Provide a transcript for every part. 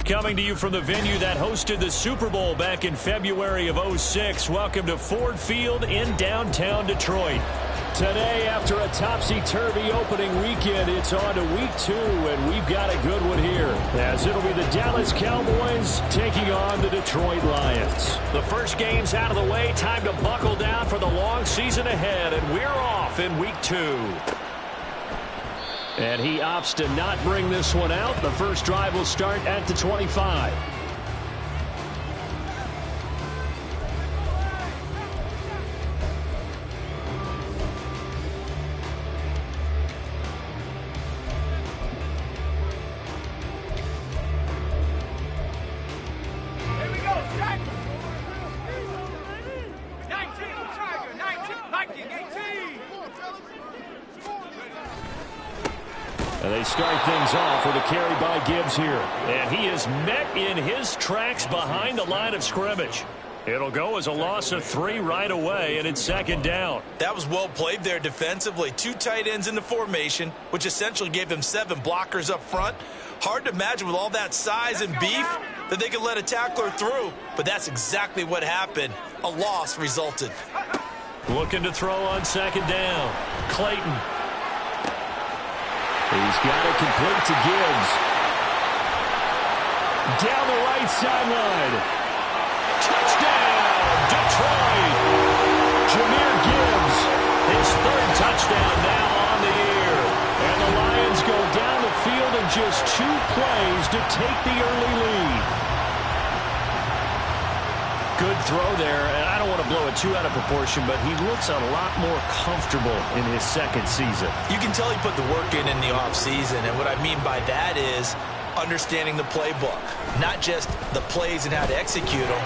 Coming to you from the venue that hosted the Super Bowl back in February of '06. Welcome to Ford Field in downtown Detroit. Today, after a topsy-turvy opening weekend, it's on to week 2, and we've got a good one here, as it'll be the Dallas Cowboys taking on the Detroit Lions. The first game's out of the way. Time to buckle down for the long season ahead, and we're off in week 2. And he opts to not bring this one out. The first drive will start at the 25. And they start things off with a carry by Gibbs here. And he is met in his tracks behind the line of scrimmage. It'll go as a loss of 3 right away, and it's second down. That was well played there defensively. 2 tight ends in the formation, which essentially gave them 7 blockers up front. Hard to imagine with all that size and beef that they could let a tackler through, but that's exactly what happened. A loss resulted. Looking to throw on second down. Clayton. He's got it complete to Gibbs. Down the right sideline. Touchdown, Detroit. Jahmyr Gibbs, his 3rd touchdown now on the year. And the Lions go down the field in just 2 plays to take the early lead. Good throw there, and I don't want to blow it too out of proportion, but he looks a lot more comfortable in his 2nd season. You can tell he put the work in the offseason, and what I mean by that is understanding the playbook. Not just the plays and how to execute them,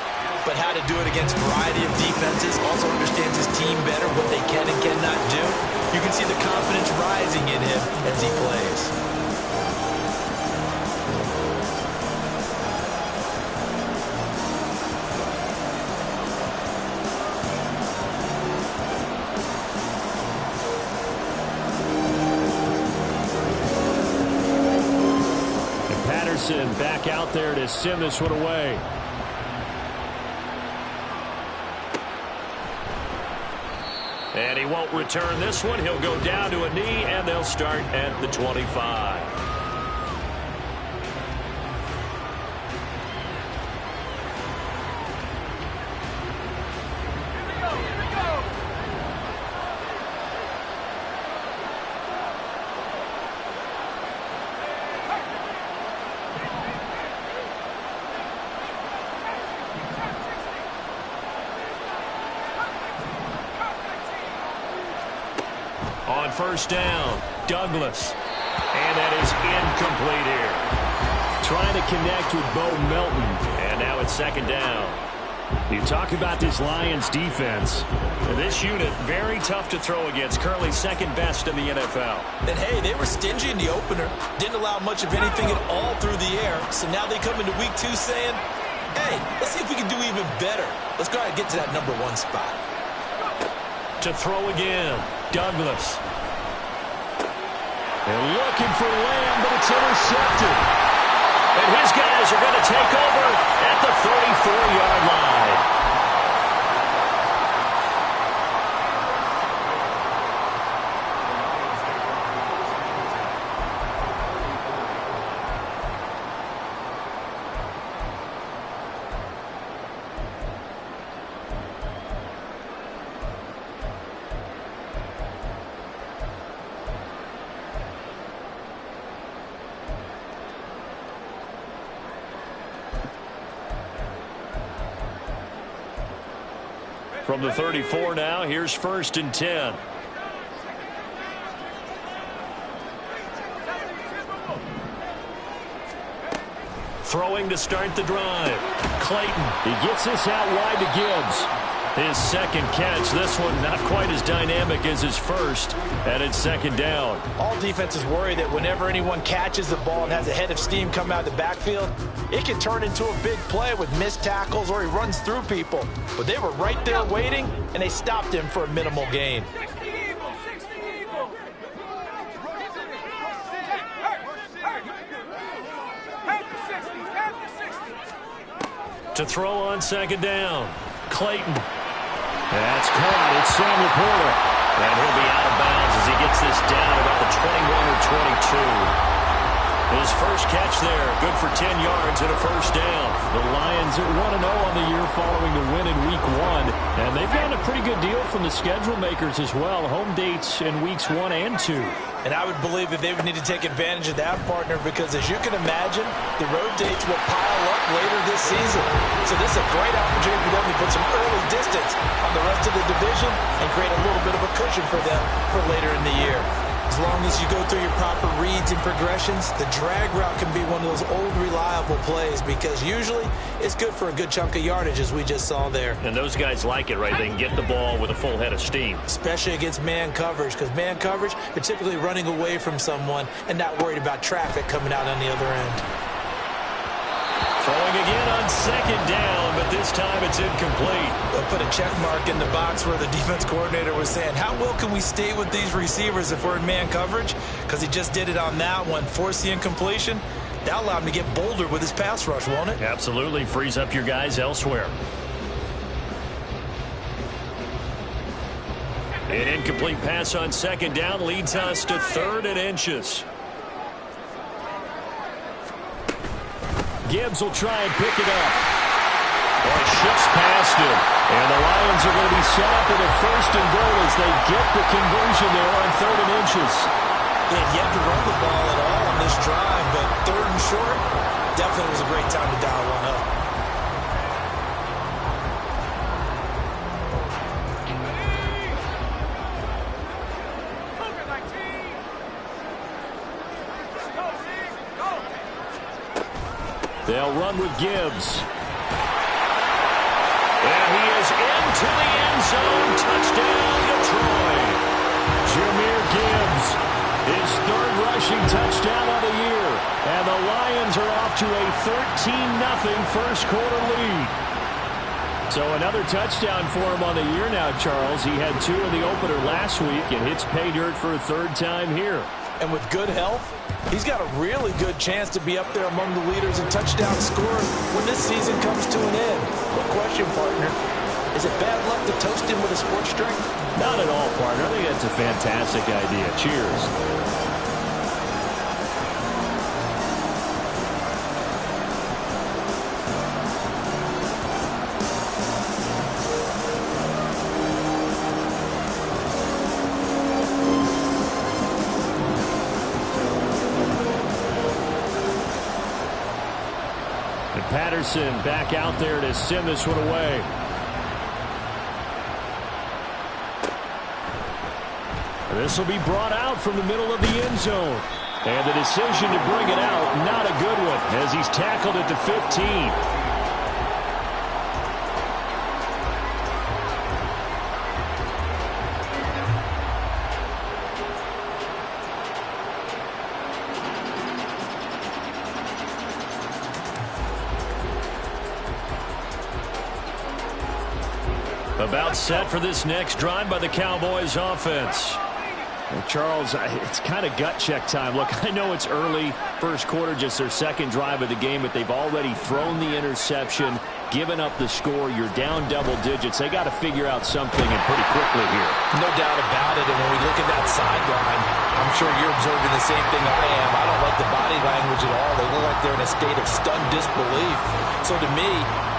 but how to do it against a variety of defenses. Also understands his team better, what they can and cannot do. You can see the confidence rising in him as he plays. Back out there to send this one away. And he won't return this one. He'll go down to a knee, and they'll start at the 25. On first down, Douglas. And that is incomplete here. Trying to connect with Bo Melton. And now it's second down. You talk about this Lions defense. This unit, very tough to throw against. Currently 2nd best in the NFL. And hey, they were stingy in the opener. Didn't allow much of anything at all through the air. So now they come into week 2 saying, hey, let's see if we can do even better. Let's go ahead and get to that number 1 spot. To throw again, Douglas. And looking for Lamb, but it's intercepted. And his guys are going to take over at the 34-yard line. From the 34 now, here's 1st and 10. Throwing to start the drive. Clayton. He gets this out wide to Gibbs. His second catch. This one not quite as dynamic as his first. And it's 2nd down. All defenses worry that whenever anyone catches the ball and has a head of steam come out of the backfield, it can turn into a big play with missed tackles or he runs through people. But they were right there waiting, and they stopped him for a minimal gain. To throw on 2nd down. Clayton. That's caught. It's Sam Laporta. And he'll be out of bounds as he gets this down about the 21 or 22. His first catch there. Good for 10 yards and a 1st down. The Lions are 1-0 on the year following the win in Week 1. And they've gotten a pretty good deal from the schedule makers as well. Home dates in Weeks 1 and 2. And I would believe that they would need to take advantage of that, partner, because as you can imagine, the road dates will pile up later this season. So this is a great opportunity for them to put some early distance on the rest of the division and create a little bit of a cushion for them for later in the year. As long as you go through your proper reads and progressions, the drag route can be one of those old reliable plays because usually it's good for a good chunk of yardage as we just saw there. And those guys like it, right? They can get the ball with a full head of steam. Especially against man coverage, because man coverage, they're typically running away from someone and not worried about traffic coming out on the other end. Throwing again on 2nd down, but this time it's incomplete. They'll put a check mark in the box where the defense coordinator was saying, how well can we stay with these receivers if we're in man coverage? Because he just did it on that one, forced the incompletion. That'll allow him to get bolder with his pass rush, won't it? Absolutely. Frees up your guys elsewhere. An incomplete pass on 2nd down leads us to 3rd and inches. Gibbs will try and pick it up. Well, it shifts past him. And the Lions are going to be set up with a 1st and goal as they get the conversion there on 3rd and inches. They had yet to run the ball at all on this drive, but 3rd and short definitely was a great time to dial one up. They'll run with Gibbs. And he is into the end zone. Touchdown, Detroit. Jahmyr Gibbs, his 3rd rushing touchdown of the year. And the Lions are off to a 13-0 first quarter lead. So another touchdown for him on the year now, Charles. He had 2 in the opener last week and hits pay dirt for a 3rd time here. And with good health, he's got a really good chance to be up there among the leaders in touchdown scoring when this season comes to an end. Quick question, partner. Is it bad luck to toast him with a sports drink? Not at all, partner. I think that's a fantastic idea. Cheers. Patterson back out there to send this one away. This will be brought out from the middle of the end zone. And the decision to bring it out, not a good one, as he's tackled at the 15. About set for this next drive by the Cowboys offense. Well, Charles, it's kind of gut check time. Look, I know it's early, first quarter, just their 2nd drive of the game, but they've already thrown the interception, given up the score. You're down double digits. They got to figure out something, and pretty quickly here. No doubt about it, and when we look at that sideline, I'm sure you're observing the same thing I am. I don't like the body language at all. They look like they're in a state of stunned disbelief. So to me,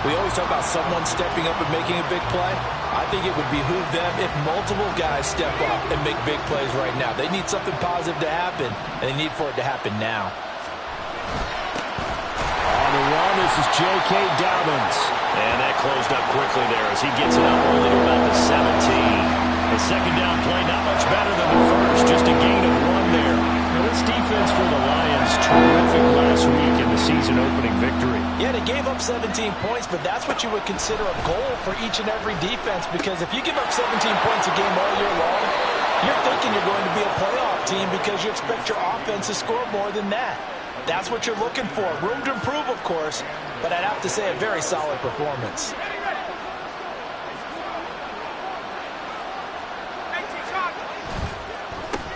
we always talk about someone stepping up and making a big play. I think it would behoove them if multiple guys step up and make big plays right now. They need something positive to happen, and they need for it to happen now. On the run, on. This is J.K. Dobbins. And that closed up quickly there as he gets it up only to about the 17. The second down play, not much better than the first, just a gain of 1 there. Now this defense for the Lions, terrific last week in the season-opening victory. Yeah, they gave up 17 points, but that's what you would consider a goal for each and every defense, because if you give up 17 points a game all year long, you're thinking you're going to be a playoff team because you expect your offense to score more than that. That's what you're looking for. Room to improve, of course, but I'd have to say a very solid performance.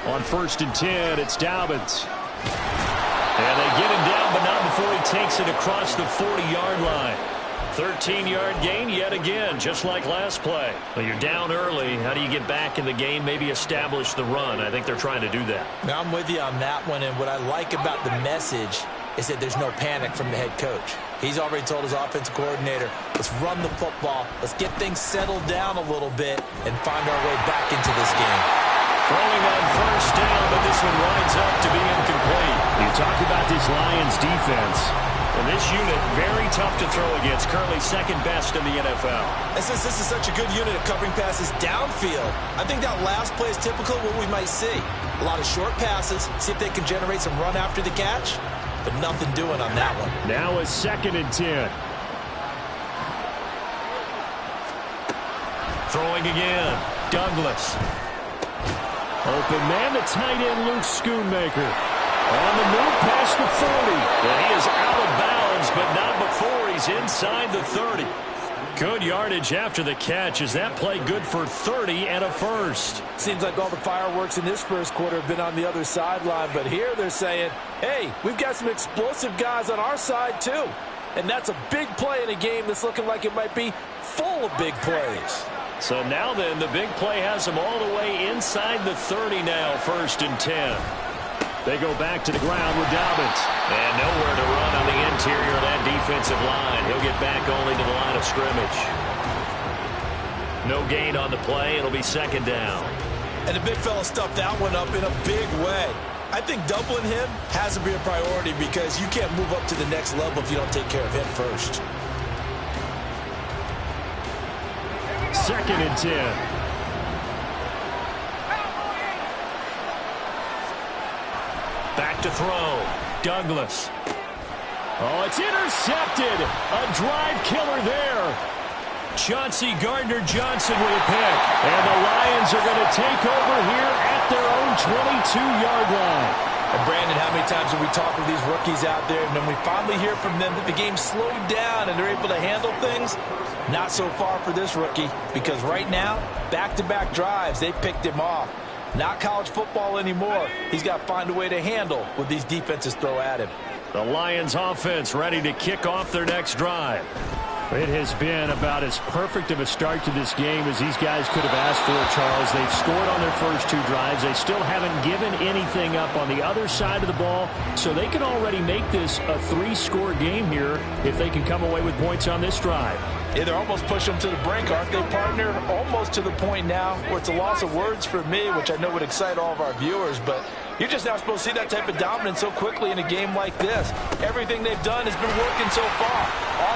On 1st and 10, it's Dobbins. And they get him down, but not before he takes it across the 40-yard line. 13-yard gain yet again, just like last play. Well, you're down early. How do you get back in the game, maybe establish the run? I think they're trying to do that. Now, I'm with you on that one, and what I like about the message is that there's no panic from the head coach. He's already told his offensive coordinator, let's run the football, let's get things settled down a little bit, and find our way back into this game. Throwing on 1st down, but this one winds up to be incomplete. You talk about this Lions defense. And this unit, very tough to throw against, currently 2nd best in the NFL. And since this is such a good unit of covering passes downfield, I think that last play is typical of what we might see. A lot of short passes, see if they can generate some run after the catch, but nothing doing on that one. Now a 2nd and 10. Throwing again, Douglas. Open man, the tight end, Luke Schoonmaker. On the move past the 40. And he is out of bounds, but not before he's inside the 30. Good yardage after the catch. Is that play good for 30 and a first? Seems like all the fireworks in this first quarter have been on the other sideline, but here they're saying, hey, we've got some explosive guys on our side too. And that's a big play in a game that's looking like it might be full of big plays. So now then, the big play has them all the way inside the 30 now, 1st and 10. They go back to the ground with Dobbins. And nowhere to run on the interior of that defensive line. He'll get back only to the line of scrimmage. No gain on the play. It'll be 2nd down. And the big fella stuffed that one up in a big way. I think doubling him has to be a priority because you can't move up to the next level if you don't take care of him first. 2nd and 10. Back to throw. Douglas. Oh, it's intercepted. A drive killer there. Chauncey Gardner-Johnson with a pick. And the Lions are going to take over here at their own 22-yard line. And Brandon, how many times have we talked with these rookies out there, and then we finally hear from them that the game slowed down and they're able to handle things? Not so far for this rookie, because right now, back-to-back drives, they picked him off. Not college football anymore. He's got to find a way to handle what these defenses throw at him. The Lions offense ready to kick off their next drive. It has been about as perfect of a start to this game as these guys could have asked for, Charles. They've scored on their first 2 drives. They still haven't given anything up on the other side of the ball, so they can already make this a 3-score game here if they can come away with points on this drive. Yeah, they're almost pushing them to the brink, aren't they, partner? Almost to the point now where it's a loss of words for me, which I know would excite all of our viewers, but you're just not supposed to see that type of dominance so quickly in a game like this. Everything they've done has been working so far.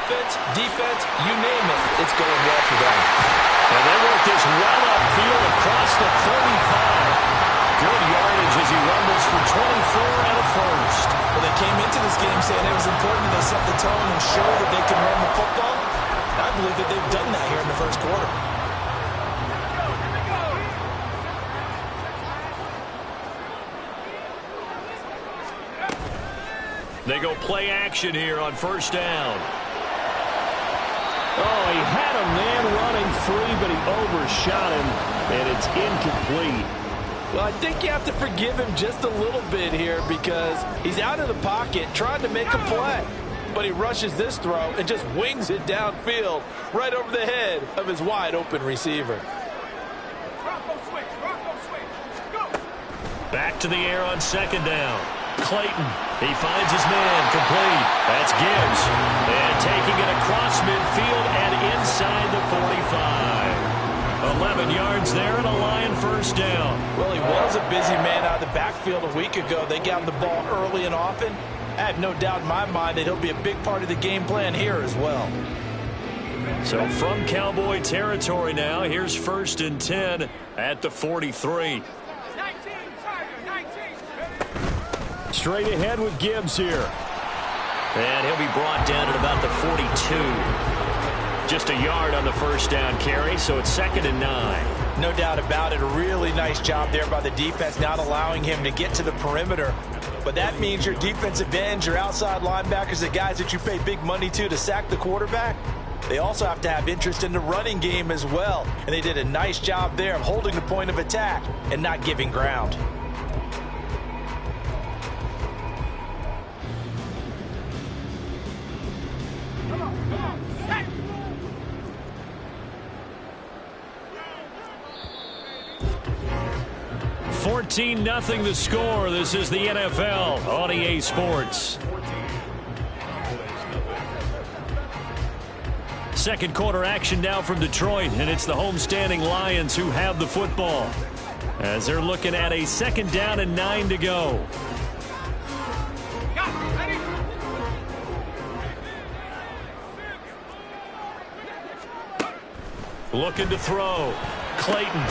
Offense, defense, you name it, it's going well for them. And they work this well upfield across the 35. Good yardage as he rumbles for 24 and a first. Well, they came into this game saying it was important that they set the tone and show that they can run the football. I believe that they've done that here in the first quarter. They go play action here on 1st down. Oh, he had a man running free, but he overshot him, and it's incomplete. Well, I think you have to forgive him just a little bit here because he's out of the pocket trying to make a play. But he rushes this throw and just wings it downfield right over the head of his wide-open receiver. Back to the air on 2nd down. Clayton, he finds his man, complete. That's Gibbs. And taking it across midfield and inside the 45. 11 yards there and a Lion 1st down. Well, he was a busy man out of the backfield a week ago. They got him the ball early and often. I have no doubt in my mind that he'll be a big part of the game plan here as well. So from Cowboy territory now, here's 1st and 10 at the 43. Straight ahead with Gibbs here. And he'll be brought down at about the 42. Just a yard on the first down carry, so it's 2nd and 9. No doubt about it. A really nice job there by the defense, not allowing him to get to the perimeter. But that means your defensive ends, your outside linebackers, the guys that you pay big money to sack the quarterback, they also have to have interest in the running game as well. And they did a nice job there of holding the point of attack and not giving ground. Come on. 14-0 the score. This is the NFL on EA Sports. Second quarter action now from Detroit, and it's the homestanding Lions who have the football as they're looking at a 2nd down and 9 to go. Looking to throw. Clayton.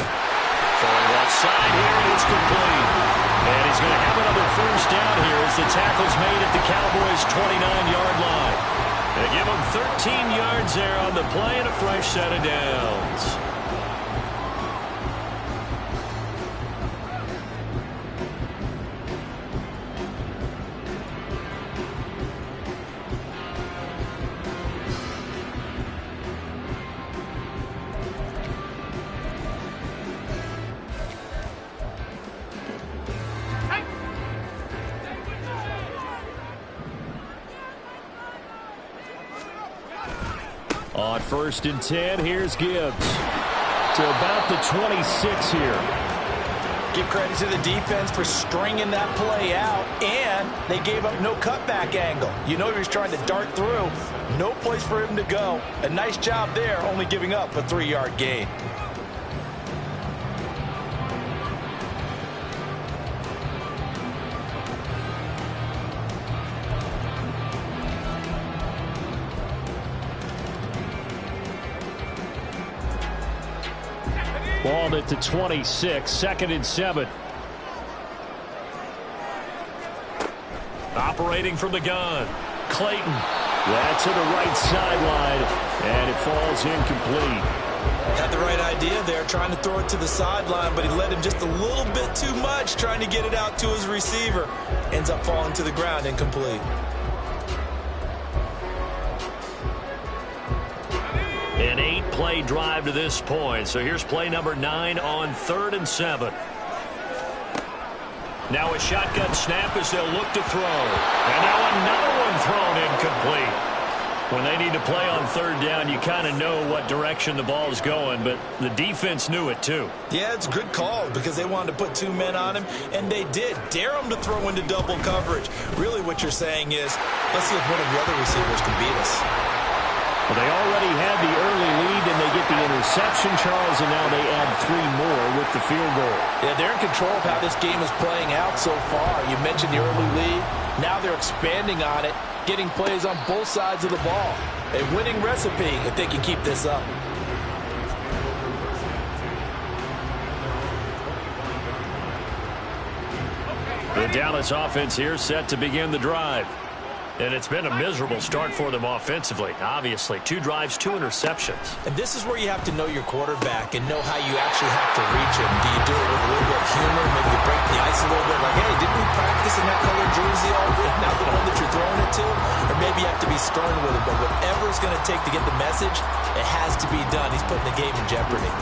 Throwing left side here, and it's complete. And he's going to have another first down here as the tackle's made at the Cowboys' 29-yard line. They give him 13 yards there on the play and a fresh set of downs. On 1st and 10, here's Gibbs to about the 26 here. Give credit to the defense for stringing that play out, and they gave up no cutback angle. You know he was trying to dart through. No place for him to go. A nice job there, only giving up a 3-yard gain. Ball at the 26, 2nd and 7. Operating from the gun. Clayton. That's to the right sideline, and it falls incomplete. Had the right idea there, trying to throw it to the sideline, but he led him just a little bit too much, trying to get it out to his receiver. Ends up falling to the ground, incomplete. An 8-play drive to this point. So here's play number 9 on 3rd and 7. Now a shotgun snap as they'll look to throw. And now another one thrown incomplete. When they need to play on 3rd down, you kind of know what direction the ball is going, but the defense knew it too. Yeah, it's a good call because they wanted to put 2 men on him, and they did. Dare him to throw into double coverage. Really what you're saying is, let's see if one of the other receivers can beat us. Well, they already had the early lead, and they get the interception, Charles, and now they add 3 more with the field goal. Yeah, they're in control of how this game is playing out so far. You mentioned the early lead. Now they're expanding on it, getting plays on both sides of the ball. A winning recipe if they can keep this up. The Dallas offense here set to begin the drive. And it's been a miserable start for them offensively. Obviously, 2 drives, 2 interceptions. And this is where you have to know your quarterback and know how you actually have to reach him. Do you do it with a little bit of humor? Maybe you break the ice a little bit. Like, hey, didn't we practice in that colored jersey all week? Not the one that you're throwing it to? Or maybe you have to be stern with it. But whatever it's going to take to get the message, it has to be done. He's putting the game in jeopardy.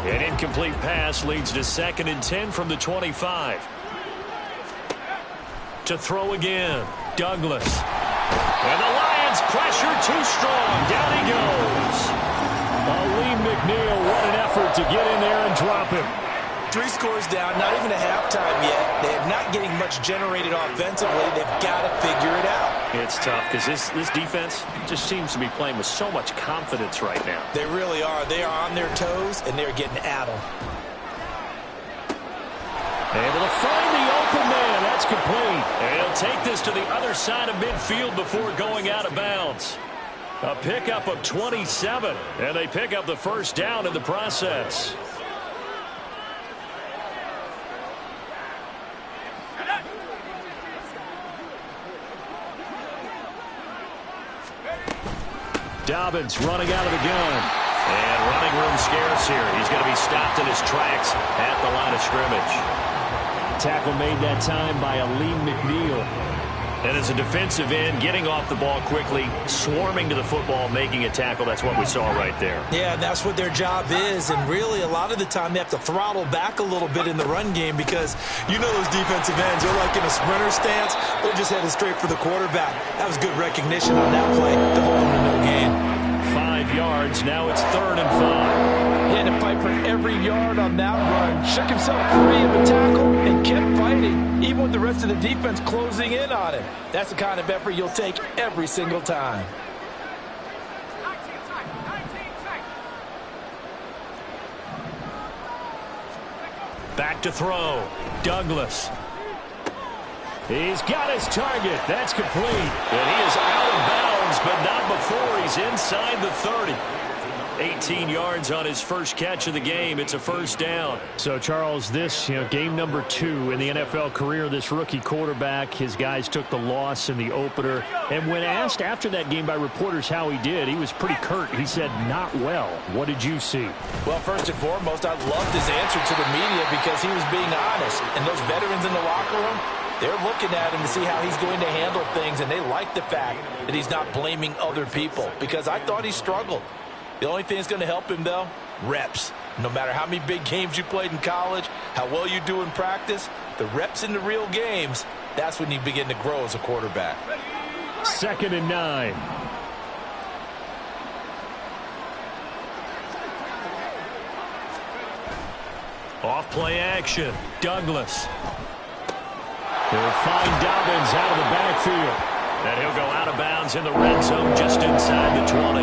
An incomplete pass leads to 2nd and 10 from the 25. To throw again, Douglas. And the Lions pressure too strong. Down he goes. Lee McNeil, what an effort to get in there and drop him. 3 scores down, not even a halftime yet. They're not getting much generated offensively. They've got to figure it out. It's tough because this defense just seems to be playing with so much confidence right now. They really are. They are on their toes, and they're getting at them. Able to find the open man. That's complete. And he'll take this to the other side of midfield before going out of bounds. A pickup of 27. And they pick up the first down in the process. Dobbins running out of the gun. And running room scarce here. He's going to be stopped in his tracks at the line of scrimmage. Tackle made that time by Aleem McNeil. And as a defensive end, getting off the ball quickly, swarming to the football, making a tackle. That's what we saw right there. Yeah, and that's what their job is. And really, a lot of the time, they have to throttle back a little bit in the run game because you know those defensive ends, they're like in a sprinter stance. They're just headed straight for the quarterback. That was good recognition on that play to hold them to no gain. 5 yards. Now it's 3rd and 5. He had to fight for every yard on that run. Shook himself free of the tackle and kept fighting, even with the rest of the defense closing in on him. That's the kind of effort you'll take every single time. Back to throw. Douglas. He's got his target. That's complete. And he is out of bounds, but not before he's inside the 30. 18 yards on his first catch of the game. It's a first down. So, Charles, this, game number 2 in the NFL career, this rookie quarterback, his guys took the loss in the opener. And when asked after that game by reporters how he did, he was pretty curt. He said, not well. What did you see? Well, first and foremost, I loved his answer to the media because he was being honest. And those veterans in the locker room, they're looking at him to see how he's going to handle things, and they like the fact that he's not blaming other people because I thought he struggled. The only thing that's going to help him, though, reps. No matter how many big games you played in college, how well you do in practice, the reps in the real games, that's when you begin to grow as a quarterback. 2nd and 9. Off play action. Douglas. They'll find Dobbins out of the backfield. And he'll go out of bounds in the red zone just inside the 20.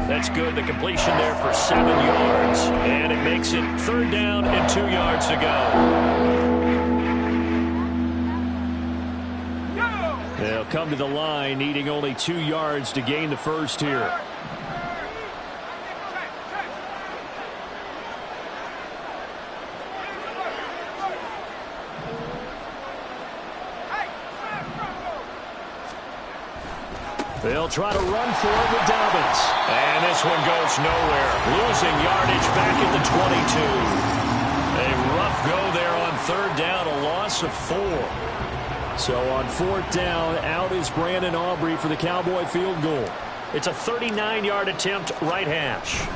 That's good. The completion there for 7 yards. And it makes it 3rd down and 2 yards to go. They'll come to the line, needing only 2 yards to gain the first here. They'll try to run for it with Dobbins. And this one goes nowhere. Losing yardage back at the 22. A rough go there on 3rd down, a loss of 4. So on 4th down, out is Brandon Aubrey for the Cowboy field goal. It's a 39-yard attempt, right hash.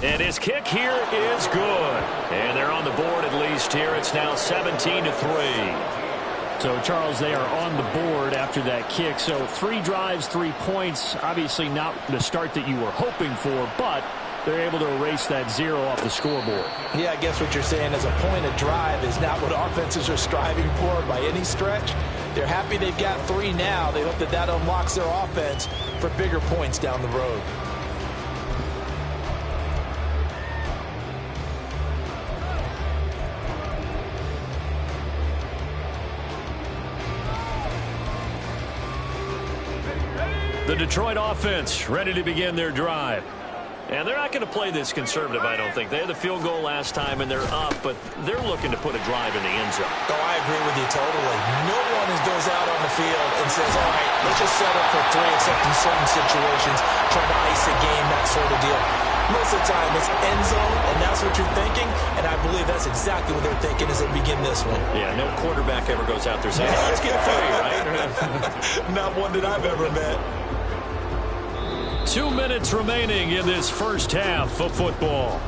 And his kick here is good. And they're on the board at least here. It's now 17-3. So, Charles, they are on the board after that kick. So 3 drives, 3 points. Obviously not the start that you were hoping for, but they're able to erase that 0 off the scoreboard. Yeah, I guess what you're saying is a point of drive is not what offenses are striving for by any stretch. They're happy they've got 3 now. They hope that that unlocks their offense for bigger points down the road. The Detroit offense ready to begin their drive. And they're not going to play this conservative, I don't think. They had the field goal last time, and they're up, but they're looking to put a drive in the end zone. Oh, I agree with you totally. No one goes out on the field and says, all right, let's just settle for 3, except in certain situations, trying to ice a game, that sort of deal. Most of the time, it's end zone, and that's what you're thinking, and I believe that's exactly what they're thinking as they begin this one. Yeah, no quarterback ever goes out there saying, hey, let's get 3, right? Not one that I've ever met. 2 minutes remaining in this first half of football.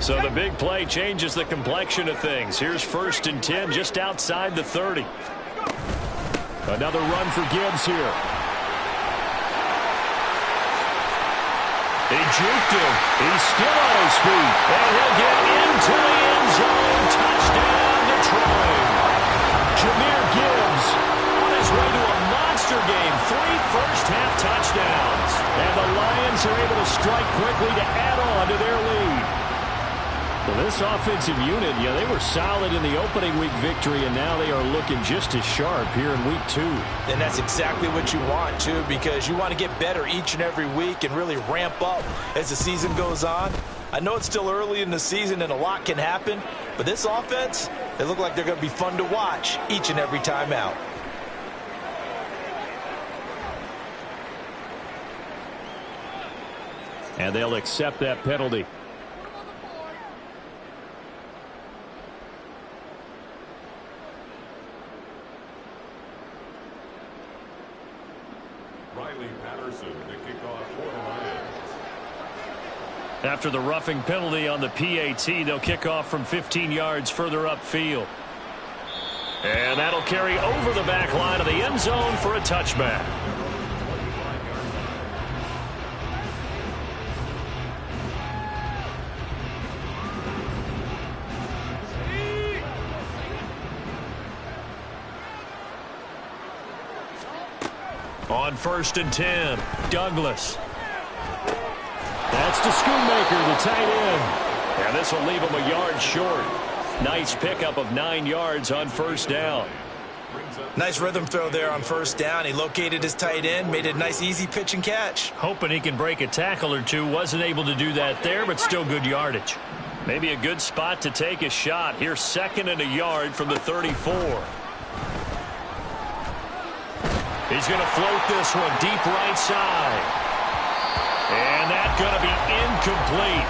So the big play changes the complexion of things. Here's 1st and 10 just outside the 30. Another run for Gibbs here. He juked him. He's still on his feet. And he'll get into the end zone. Touchdown, Detroit. Jahmyr Gibbs on his way to a monster game. 3 first-half touchdowns. And the Lions are able to strike quickly to add on to their lead. Well, this offensive unit, they were solid in the opening week victory, and now they are looking just as sharp here in week 2. And that's exactly what you want, too, because you want to get better each and every week and really ramp up as the season goes on. I know it's still early in the season and a lot can happen, but this offense, they look like they're going to be fun to watch each and every time out. And they'll accept that penalty. After the roughing penalty on the PAT, they'll kick off from 15 yards further upfield. And that'll carry over the back line of the end zone for a touchback. On 1st and 10, Douglas. That's to Schoonmaker, the tight end. And this will leave him a yard short. Nice pickup of 9 yards on 1st down. Nice rhythm throw there on 1st down. He located his tight end, made a nice easy pitch and catch. Hoping he can break a tackle or two. Wasn't able to do that there, but still good yardage. Maybe a good spot to take a shot. Here's 2nd and a yard from the 34. He's going to float this one deep right side. And that's going to be incomplete.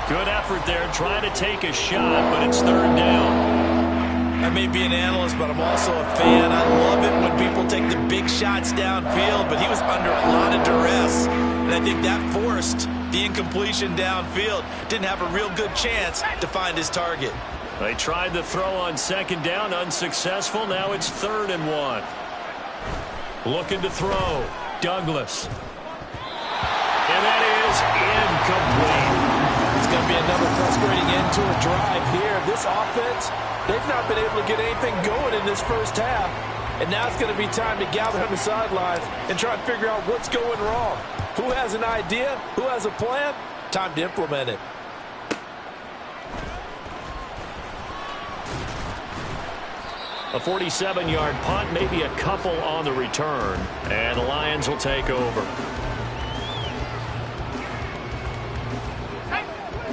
Good effort there trying to take a shot, but it's 3rd down. I may be an analyst, but I'm also a fan. I love it when people take the big shots downfield, but he was under a lot of duress. And I think that forced the incompletion downfield. Didn't have a real good chance to find his target. They tried the throw on 2nd down, unsuccessful. Now it's 3rd and 1. Looking to throw. Douglas. And that is incomplete. It's going to be another frustrating end to a drive here. This offense, they've not been able to get anything going in this first half. And now it's going to be time to gather on the sidelines and try and figure out what's going wrong. Who has an idea? Who has a plan? Time to implement it. A 47-yard punt, maybe a couple on the return. And the Lions will take over.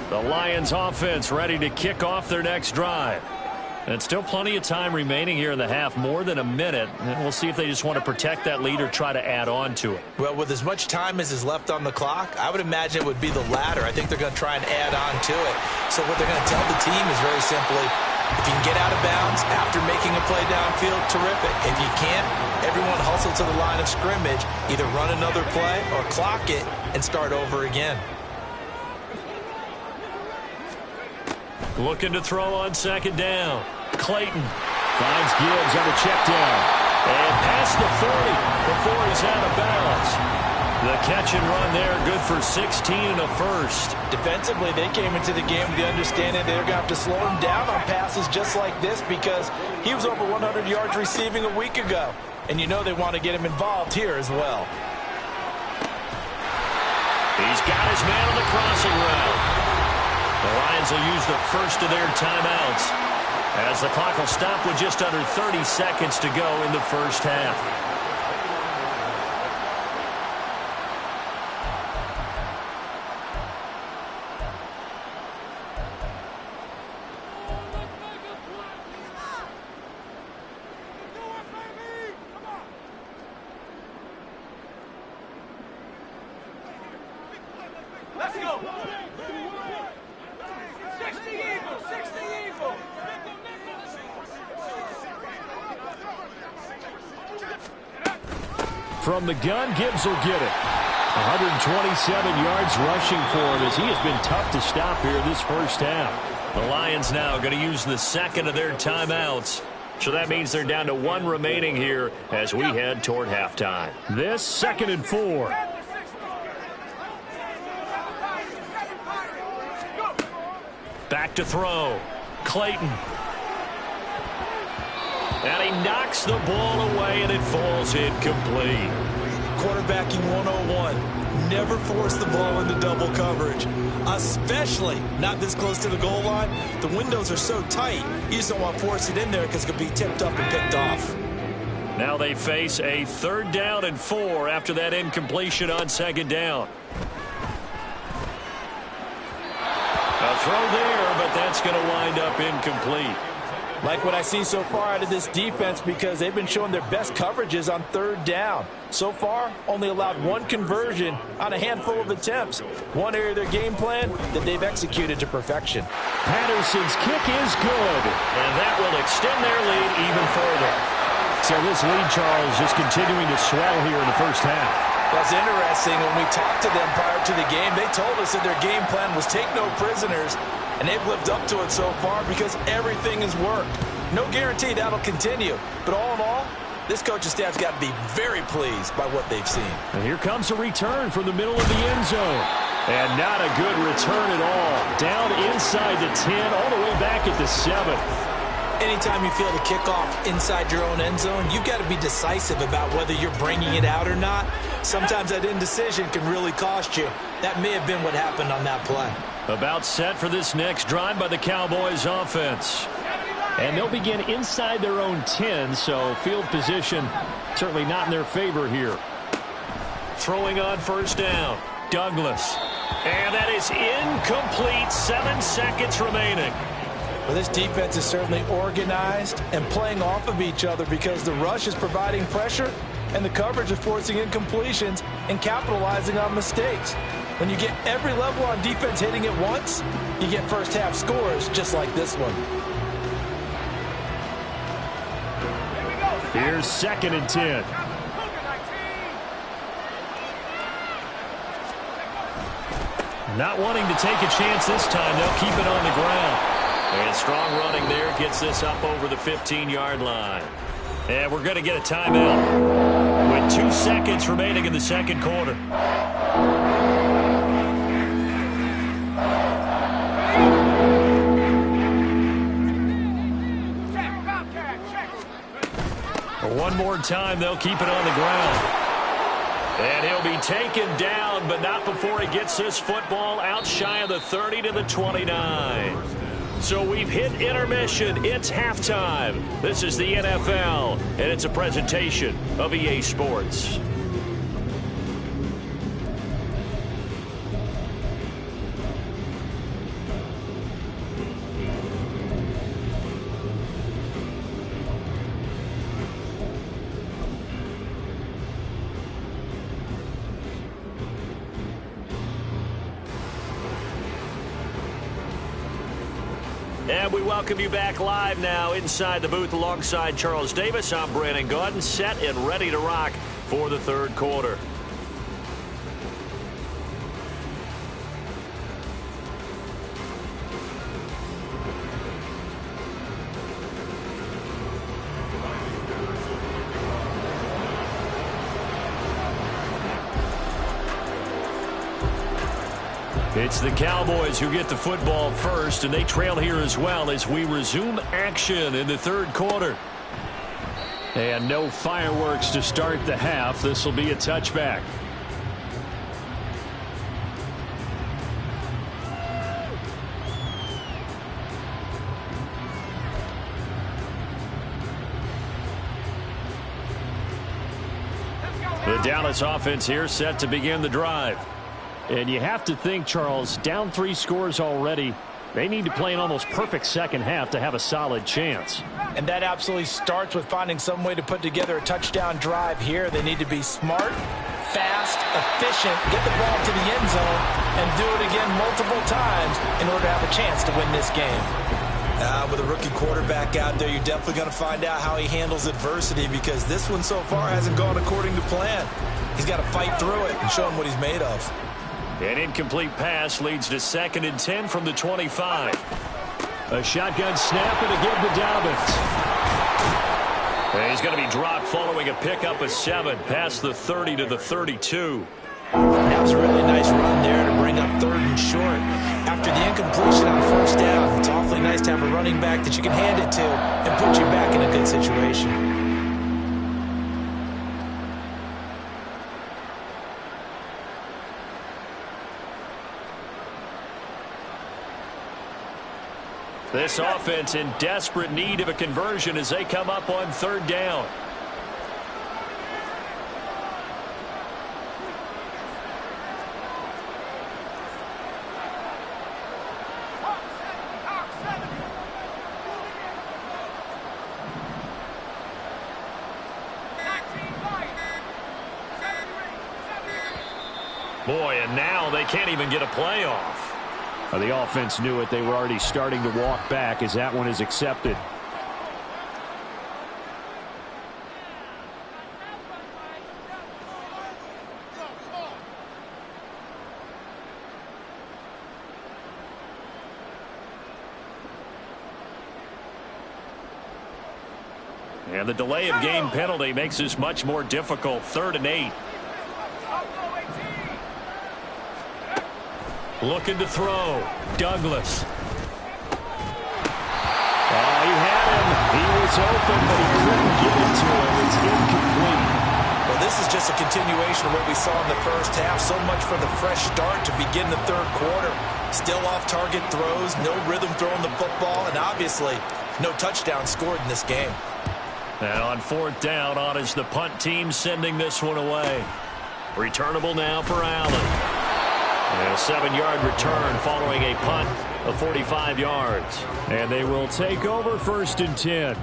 The Lions offense ready to kick off their next drive. And still plenty of time remaining here in the half, more than a minute. And we'll see if they just want to protect that lead or try to add on to it. Well, with as much time as is left on the clock, I would imagine it would be the latter. I think they're going to try and add on to it. So what they're going to tell the team is very simply, if you can get out of bounds after making a play downfield, terrific. If you can't, everyone hustle to the line of scrimmage, either run another play or clock it and start over again. Looking to throw on 2nd down. Clayton finds Gibbs on the check down. And past the 40 before he's out of bounds. The catch and run there, good for 16 and a first. Defensively, they came into the game with the understanding they're going to have to slow him down on passes just like this because he was over 100 yards receiving a week ago. And you know they want to get him involved here as well. He's got his man on the crossing route. The Lions will use the first of their timeouts as the clock will stop with just under 30 seconds to go in the first half. Let's go. 60 Eagle, 60 Eagle. From the gun, Gibbs will get it. 127 yards rushing for him as he has been tough to stop here this first half. The Lions now going to use the second of their timeouts So that means they're down to 1 remaining here as we head toward halftime. This 2nd and 4. Back to throw. Clayton. And he knocks the ball away, and it falls incomplete. Quarterbacking 101. Never force the ball into double coverage, especially not this close to the goal line. The windows are so tight, you just don't want to force it in there because it could be tipped up and picked off. Now they face a 3rd down and 4 after that incompletion on 2nd down. A throw there, but that's going to wind up incomplete. Like what I see so far out of this defense because they've been showing their best coverages on 3rd down. So far, only allowed 1 conversion on a handful of attempts. One area of their game plan that they've executed to perfection. Patterson's kick is good, and that will extend their lead even further. So this lead, Charles, just continuing to swell here in the first half. That's interesting. When we talked to them prior to the game, they told us that their game plan was take no prisoners, and they've lived up to it so far because everything has worked. No guarantee that'll continue, but all in all, this coaching staff's got to be very pleased by what they've seen. And here comes a return from the middle of the end zone. And not a good return at all. Down inside the 10, all the way back at the 7. Anytime you feel the kickoff inside your own end zone, you've got to be decisive about whether you're bringing it out or not. Sometimes that indecision can really cost you. That may have been what happened on that play. About set for this next drive by the Cowboys offense. And they'll begin inside their own 10, so field position certainly not in their favor here. Throwing on 1st down, Douglas. And that is incomplete. 7 seconds remaining. Well, this defense is certainly organized and playing off of each other because the rush is providing pressure and the coverage is forcing incompletions and capitalizing on mistakes. When you get every level on defense hitting at once, you get first half scores just like this one. Here's 2nd and 10. Not wanting to take a chance this time. They'll keep it on the ground. And strong running there gets this up over the 15-yard line. And we're going to get a timeout with 2 seconds remaining in the 2nd quarter. One more time, they'll keep it on the ground. And he'll be taken down, but not before he gets this football out shy of the 30 to the 29. So we've hit intermission. It's halftime. This is the NFL, and it's a presentation of EA Sports. And we welcome you back live now inside the booth alongside Charles Davis. I'm Brandon Gaudin, set and ready to rock for the 3rd quarter. It's the Cowboys who get the football first, and they trail here as well as we resume action in the 3rd quarter. And no fireworks to start the half. This will be a touchback. The Dallas offense here set to begin the drive. And you have to think, Charles, down 3 scores already. They need to play an almost perfect second half to have a solid chance. And that absolutely starts with finding some way to put together a touchdown drive here. They need to be smart, fast, efficient, get the ball to the end zone, and do it again multiple times in order to have a chance to win this game. With a rookie quarterback out there, you're definitely going to find out how he handles adversity because this one so far hasn't gone according to plan. He's got to fight through it and show him what he's made of. An incomplete pass leads to 2nd and 10 from the 25. A shotgun snap and again to Dobbins. And he's going to be dropped following a pickup of 7 past the 30 to the 32. That was a really nice run there to bring up 3rd and short. After the incompletion on 1st down, it's awfully nice to have a running back that you can hand it to and put you back in a good situation. This offense in desperate need of a conversion as they come up on 3rd down. Boy, and now they can't even get a play off. The offense knew it. They were already starting to walk back as that one is accepted. And the delay of game penalty makes this much more difficult. 3rd and 8. Looking to throw. Douglas. He had him. He was open, but he couldn't get it to him. It's incomplete. Well, this is just a continuation of what we saw in the 1st half. So much for the fresh start to begin the 3rd quarter. Still off-target throws, no rhythm throwing the football, and obviously no touchdown scored in this game. And on 4th down, on is the punt team sending this one away. Returnable now for Allen. And a 7-yard return following a punt of 45 yards. And they will take over 1st and 10.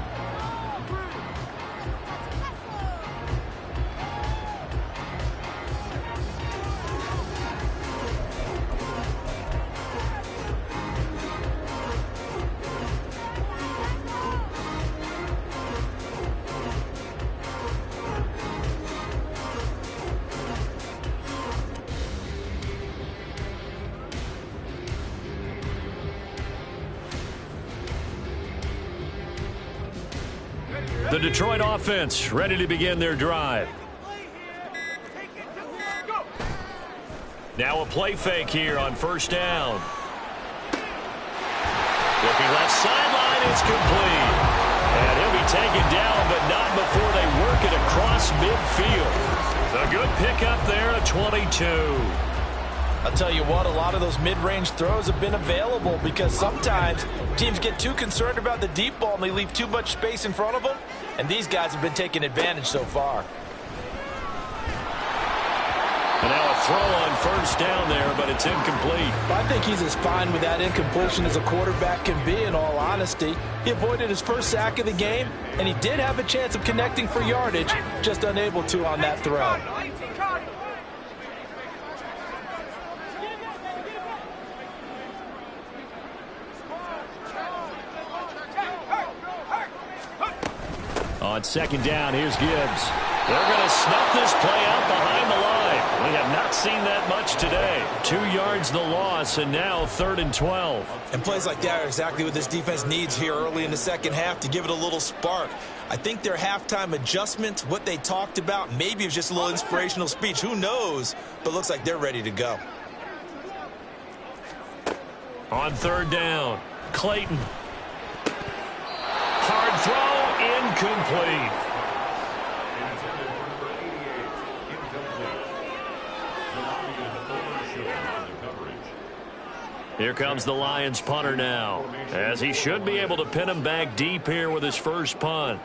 The Detroit offense ready to begin their drive. Now a play fake here on 1st down. Looking left sideline, it's complete. And he'll be taken down, but not before they work it across midfield. A good pickup there at 22. I'll tell you what, a lot of those mid-range throws have been available because sometimes teams get too concerned about the deep ball and they leave too much space in front of them, and these guys have been taking advantage so far. And now a throw on 1st down there, but it's incomplete. I think he's as fine with that incompletion as a quarterback can be, in all honesty. He avoided his 1st sack of the game, and he did have a chance of connecting for yardage, just unable to on that throw. On 2nd down, here's Gibbs. They're going to snuff this play out behind the line. We have not seen that much today. 2 yards the loss, and now 3rd and 12. And plays like that are exactly what this defense needs here early in the 2nd half to give it a little spark. I think their halftime adjustments, what they talked about, maybe it was just a little inspirational speech. Who knows? But looks like they're ready to go. On 3rd down, Clayton. Hard throw, incomplete. Here comes the Lions punter now, as he should be able to pin him back deep here with his first punt.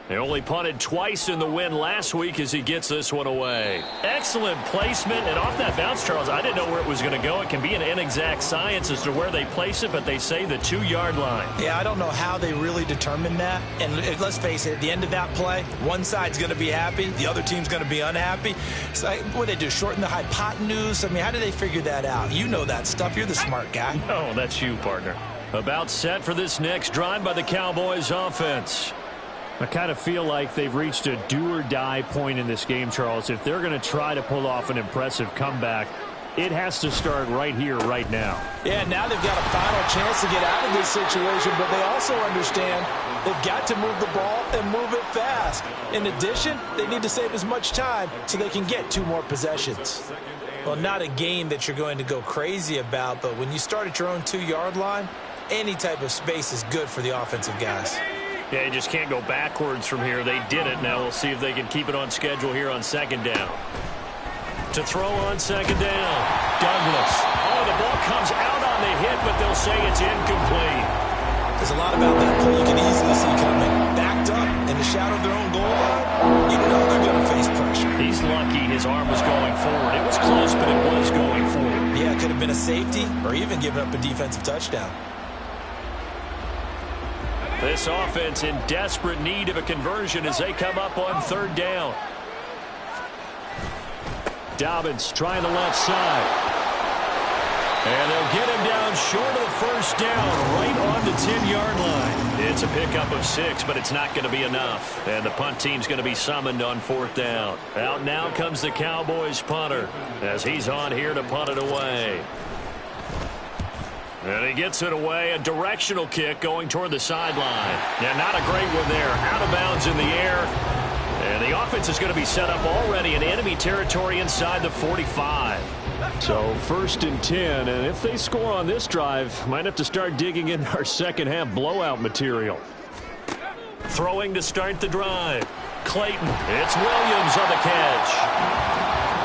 They only punted twice in the win last week as he gets this one away. Excellent placement, and off that bounce, Charles, I didn't know where it was going to go. It can be an inexact science as to where they place it, but they say the 2-yard line. Yeah, I don't know how they really determine that. And let's face it, at the end of that play, one side's going to be happy, the other team's going to be unhappy. It's like, what do they do, shorten the hypotenuse? I mean, how do they figure that out? You know that stuff. You're the smart guy. Oh, that's you, partner. About set for this next drive by the Cowboys offense. I kind of feel like they've reached a do-or-die point in this game, Charles. If they're going to try to pull off an impressive comeback, It has to start right here, right now. Yeah, now they've got a final chance to get out of this situation, but they also understand they've got to move the ball and move it fast. In addition, they need to save as much time so they can get 2 more possessions. Well, not a game that you're going to go crazy about, but when you start at your own 2-yard line, any type of space is good for the offensive guys. Yeah, you just can't go backwards from here. They did it. Now we'll see if they can keep it on schedule here on second down. To throw on second down, Douglas. Oh, the ball comes out on the hit, but they'll say it's incomplete. There's a lot about that play you can easily see coming. Backed up in the shadow of their own goal line, you know they're going to face pressure. He's lucky his arm was going forward. It was close, but it was going forward. Yeah, it could have been a safety or even given up a defensive touchdown. This offense in desperate need of a conversion as they come up on third down. Dobbins trying the left side. And they'll get him down short of the first down, right on the 10-yard line. It's a pickup of 6, but it's not going to be enough. And the punt team's going to be summoned on fourth down. Out now comes the Cowboys punter as he's on here to punt it away. And he gets it away, a directional kick going toward the sideline. Yeah, not a great one there. Out of bounds in the air. And the offense is going to be set up already in enemy territory inside the 45. So first and 10, and if they score on this drive, might have to start digging in our second half blowout material. Throwing to start the drive. Clayton. It's Williams on the catch.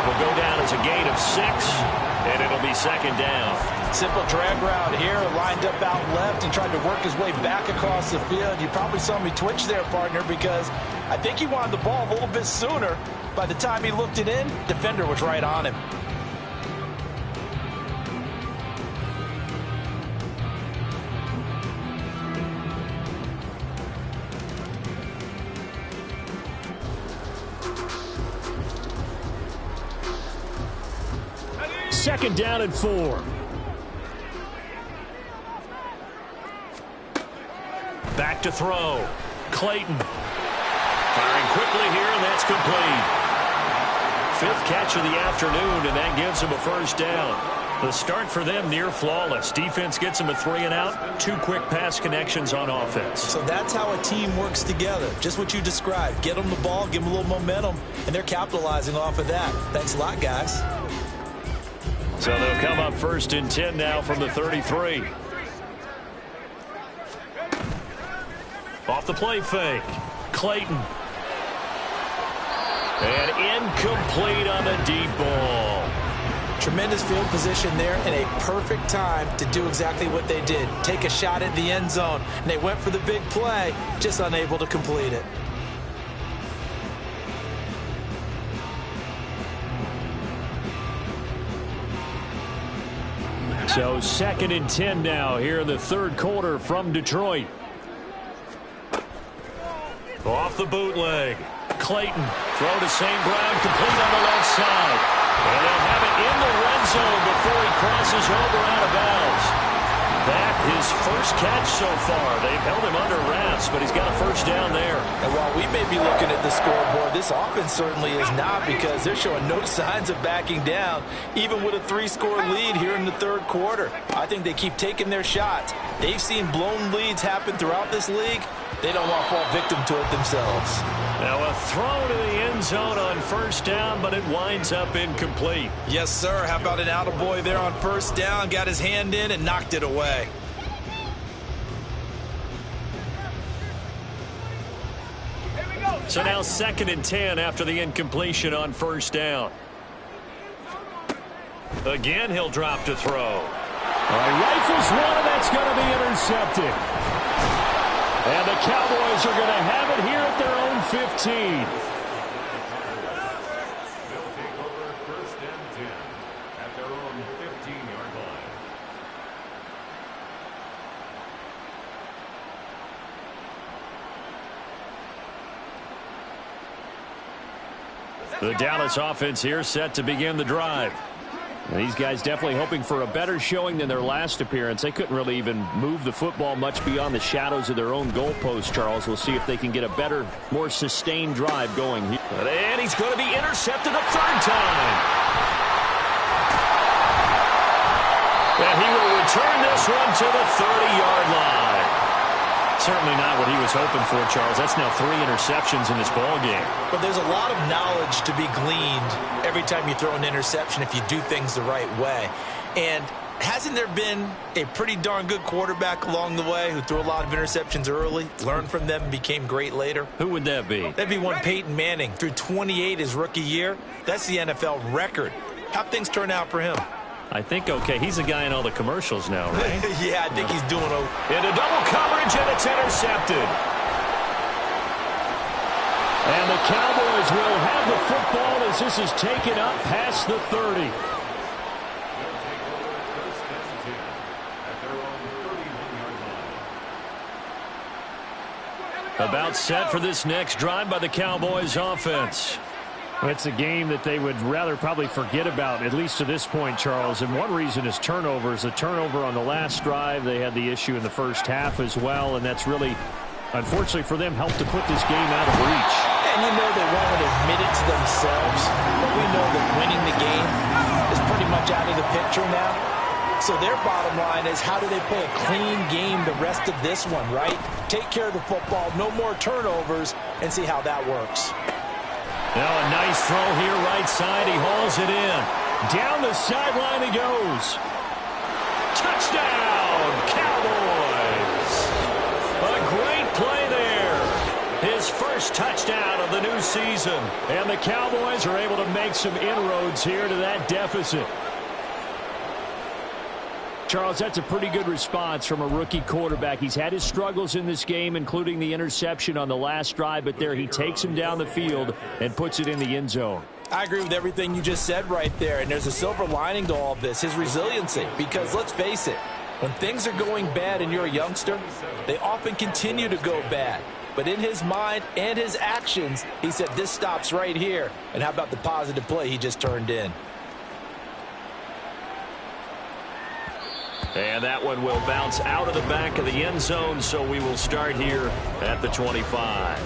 Will go down as a gain of 6, and it'll be second down. Simple drag route here, lined up out left and tried to work his way back across the field. You probably saw me twitch there, partner, because I think he wanted the ball a little bit sooner. By the time he looked it in, defender was right on him. Second down and 4. Back to throw. Clayton. Firing quickly here, and that's complete. 5th catch of the afternoon, and that gives him a first down. The start for them near flawless. Defense gets them a 3 and out. 2 quick pass connections on offense. So that's how a team works together. Just what you described. Get them the ball, give them a little momentum, and they're capitalizing off of that. Thanks a lot, guys. So they'll come up first and 10 now from the 33. Off the play fake. Clayton. And incomplete on the deep ball. Tremendous field position there and a perfect time to do exactly what they did. Take a shot at the end zone. And they went for the big play, just unable to complete it. So second and 10 now here in the third quarter from Detroit. Off the bootleg. Clayton. Throw to St. Brown. Complete on the left side. And they'll have it in the red zone before he crosses over out of bounds. That his first catch so far. They've held him under wraps, but he's got a first down there. And while we may be looking at the scoreboard, this offense certainly is not, because they're showing no signs of backing down, even with a 3-score lead here in the third quarter. I think they keep taking their shots. They've seen blown leads happen throughout this league. They don't want to fall victim to it themselves. Now a throw to the end zone on first down, but it winds up incomplete. Yes, sir. How about an attaboy there on first down? Got his hand in and knocked it away. So now second and 10 after the incompletion on first down. Again, he'll drop to throw. Rifles one, and that's going to be intercepted. And the Cowboys are going to have it here at their own 15. They'll take over first and 10 at their own 15-yard line. The Dallas offense here set to begin the drive. These guys definitely hoping for a better showing than their last appearance. They couldn't really even move the football much beyond the shadows of their own goalpost, Charles. We'll see if they can get a better, more sustained drive going here. And he's going to be intercepted a third time. And he will return this one to the 30-yard line. Certainly not what he was hoping for, Charles. That's now 3 interceptions in this ball game. But there's a lot of knowledge to be gleaned every time you throw an interception if you do things the right way. And hasn't there been a pretty darn good quarterback along the way who threw a lot of interceptions early, learned from them, and became great later? Who would that be? That'd be one Peyton Manning. Threw 28 his rookie year. That's the NFL record. How'd things turn out for him? I think okay. He's the guy in all the commercials now, right? Yeah, I think he's doing okay. Into double coverage, and it's intercepted. And the Cowboys will have the football as this is taken up past the 30. About set for this next drive by the Cowboys offense. It's a game that they would rather probably forget about, at least to this point, Charles. And one reason is turnovers. A turnover on the last drive. They had the issue in the first half as well, and that's really, unfortunately for them, helped to put this game out of reach. And you know they won't admit it to themselves, but we know that winning the game is pretty much out of the picture now. So their bottom line is, how do they play a clean game the rest of this one, right? Take care of the football, no more turnovers, and see how that works. Now a nice throw here right side. He hauls it in. Down the sideline he goes. Touchdown, Cowboys. A great play there. His first touchdown of the new season. And the Cowboys are able to make some inroads here to that deficit. Charles, that's a pretty good response from a rookie quarterback. He's had his struggles in this game, including the interception on the last drive, but there he takes him down the field and puts it in the end zone. I agree with everything you just said right there, and there's a silver lining to all of this, his resiliency, because let's face it, when things are going bad and you're a youngster, they often continue to go bad. But in his mind and his actions, he said, this stops right here. And how about the positive play he just turned in? And that one will bounce out of the back of the end zone, so we will start here at the 25.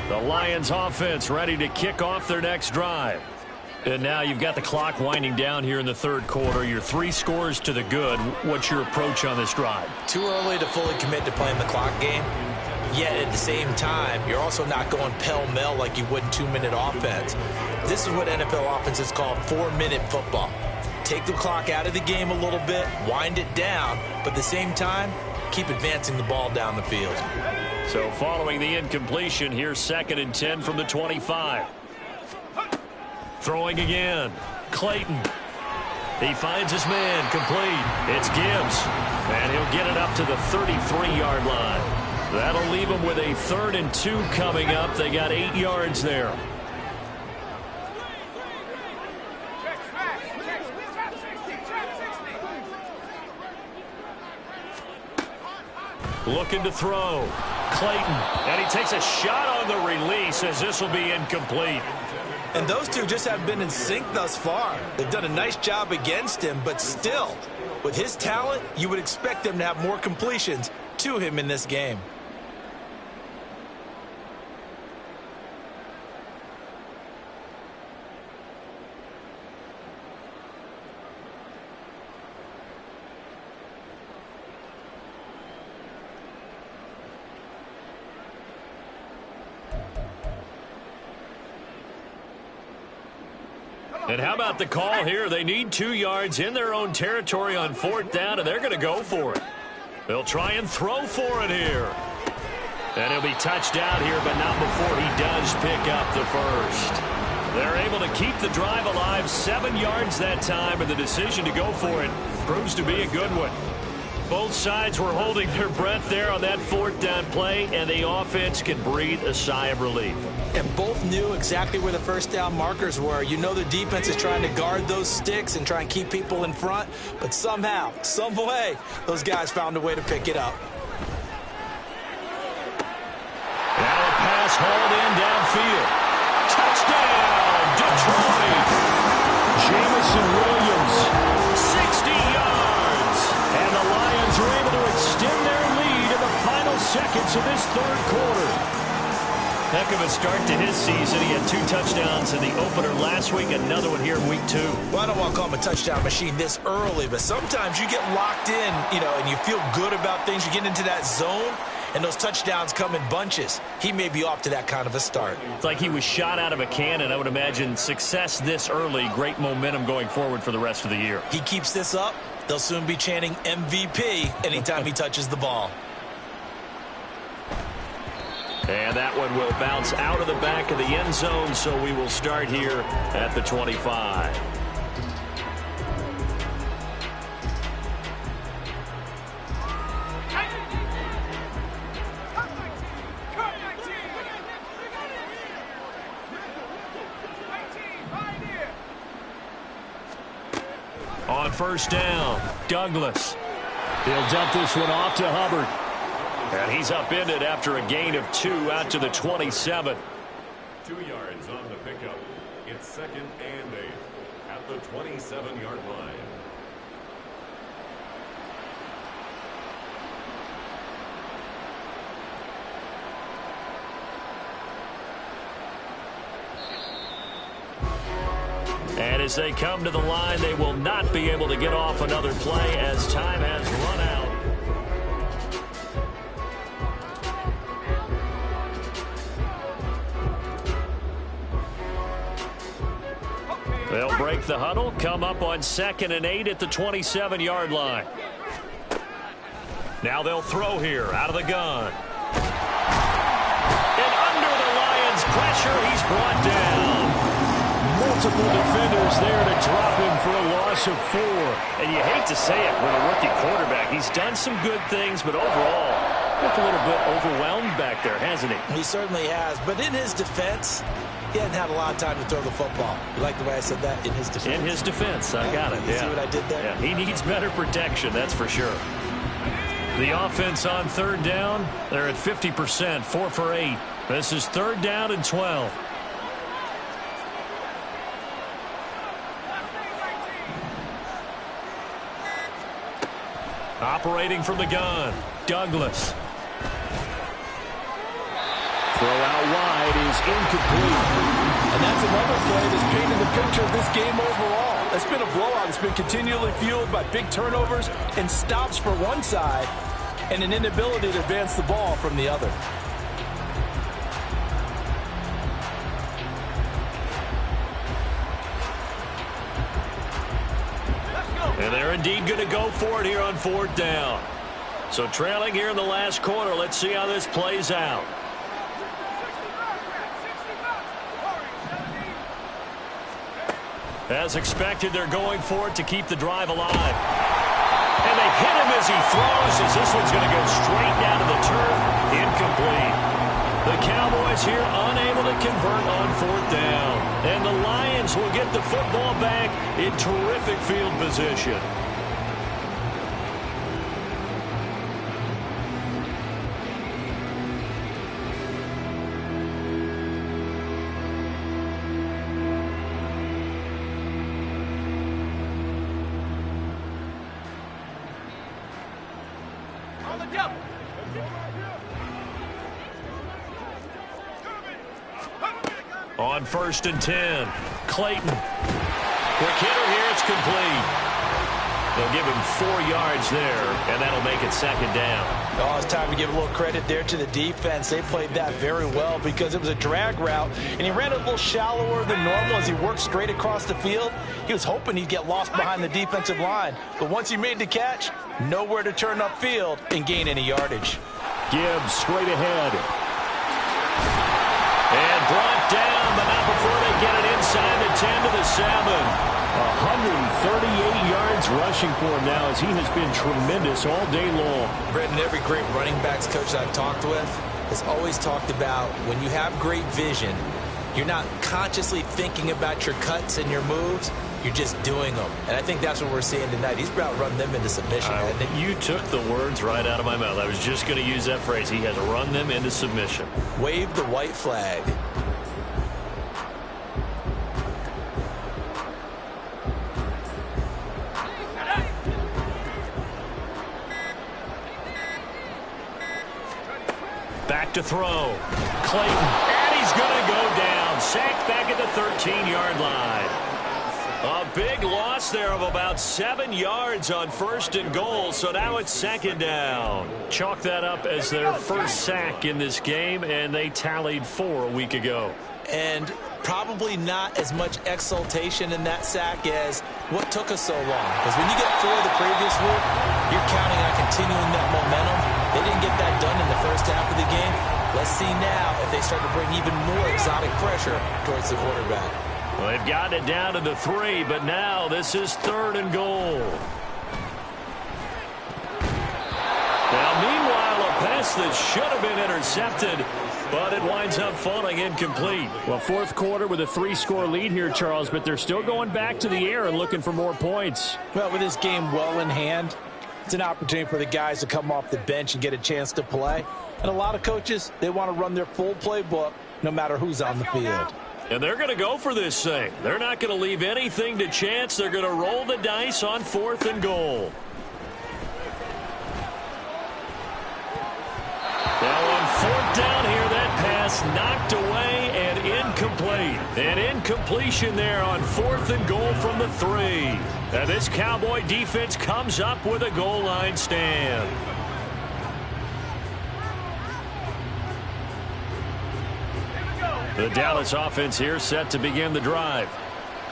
The Lions offense ready to kick off their next drive. And now you've got the clock winding down here in the third quarter. You're 3 scores to the good. What's your approach on this drive? Too early to fully commit to playing the clock game. Yet at the same time, you're also not going pell-mell like you would in 2-minute offense. This is what NFL offenses call 4-minute football. Take the clock out of the game a little bit, wind it down, but at the same time, keep advancing the ball down the field. So following the incompletion, here's 2nd and 10 from the 25. Throwing again. Clayton. He finds his man complete. It's Gibbs. And he'll get it up to the 33-yard line. That'll leave him with a 3rd and 2 coming up. They got 8 yards there. Looking to throw. Clayton. And he takes a shot on the release as this will be incomplete. And those two just haven't been in sync thus far. They've done a nice job against him, but still, with his talent, you would expect them to have more completions to him in this game. And how about the call here? They need 2 yards in their own territory on 4th down, and they're going to go for it. They'll try and throw for it here. And he'll be touched out here, but not before he does pick up the first. They're able to keep the drive alive, 7 yards that time, and the decision to go for it proves to be a good one. Both sides were holding their breath there on that 4th down play, and the offense can breathe a sigh of relief. And both knew exactly where the first down markers were. You know the defense is trying to guard those sticks and try and keep people in front, but somehow, some way, those guys found a way to pick it up. Now a pass hauled in downfield. Touchdown, Detroit. Jamison Williams, 60 yards. And the Lions are able to extend their lead in the final seconds of this third quarter. Heck of a start to his season. He had 2 touchdowns in the opener last week, another one here in week 2. Well, I don't want to call him a touchdown machine this early, but sometimes you get locked in, and you feel good about things. You get into that zone, and those touchdowns come in bunches. He may be off to that kind of a start. It's like he was shot out of a cannon. I would imagine success this early, great momentum going forward for the rest of the year. He keeps this up, they'll soon be chanting MVP anytime he touches the ball. And that one will bounce out of the back of the end zone, so we will start here at the 25. On first down, Douglas. He'll dump this one off to Hubbard. And he's upended after a gain of 2 out to the 27. 2 yards on the pickup. It's 2nd and 8 at the 27-yard line. And as they come to the line, they will not be able to get off another play as time has run out. They'll break the huddle, come up on 2nd and 8 at the 27-yard line. Now they'll throw here out of the gun. And under the Lions' pressure, he's brought down. Multiple defenders there to drop him for a loss of 4. And you hate to say it with a rookie quarterback. He's done some good things, but overall, looked a little bit overwhelmed back there, hasn't he? He certainly has, but in his defense, he hasn't had a lot of time to throw the football. You like the way I said that? In his defense? In his defense. I got it. You see what I did there? Yeah, he needs better protection, that's for sure. The offense on 3rd down, they're at 50%, 4 for 8. This is 3rd down and 12. Operating from the gun, Douglas. Throw out wide is incomplete. And that's another play that's painted the picture of this game overall. It's been a blowout. It's been continually fueled by big turnovers and stops for one side and an inability to advance the ball from the other. And they're indeed going to go for it here on 4th down. So trailing here in the last quarter. Let's see how this plays out. As expected, they're going for it to keep the drive alive. And they hit him as he throws, as this one's going to go straight down to the turf. Incomplete. The Cowboys here unable to convert on 4th down. And the Lions will get the football back in terrific field position. On 1st and 10, Clayton. Quick hitter here, it's complete. They'll give him 4 yards there, and that'll make it 2nd down. Oh, it's time to give a little credit there to the defense. They played that very well because it was a drag route, and he ran it a little shallower than normal as he worked straight across the field. He was hoping he'd get lost behind the defensive line, but once he made the catch, nowhere to turn upfield and gain any yardage. Gibbs straight ahead. And brought down, but not before they get it inside the 10 to the 7. 138 yards rushing for him now as he has been tremendous all day long. Brendan, every great running backs coach I've talked with has always talked about when you have great vision, you're not consciously thinking about your cuts and your moves. You're just doing them. And I think that's what we're seeing tonight. He's about to run them into submission. You took the words right out of my mouth. I was just going to use that phrase. He has run them into submission. Wave the white flag. Back to throw. Clayton. 15-yard line. A big loss there of about 7 yards on 1st and goal, so now it's 2nd down. Chalk that up as their first sack in this game, and they tallied 4 a week ago. And probably not as much exultation in that sack as what took us so long. Because when you get 4 the previous week, you're counting on continuing that momentum. They didn't get that done in the first half of the game. Let's see now if they start to bring even more exotic pressure towards the quarterback. Well, they've gotten it down to the 3, but now this is 3rd and goal. Now, meanwhile, a pass that should have been intercepted, but it winds up falling incomplete. Well, 4th quarter with a 3-score lead here, Charles, but they're still going back to the air and looking for more points. Well, with this game well in hand, it's an opportunity for the guys to come off the bench and get a chance to play. And a lot of coaches, they want to run their full playbook no matter who's on the field. And they're going to go for this thing. They're not going to leave anything to chance. They're going to roll the dice on 4th and goal. Now on 4th down here, that pass knocked away and incomplete. An incompletion there on 4th and goal from the 3. And this Cowboy defense comes up with a goal line stand. The Dallas offense here set to begin the drive.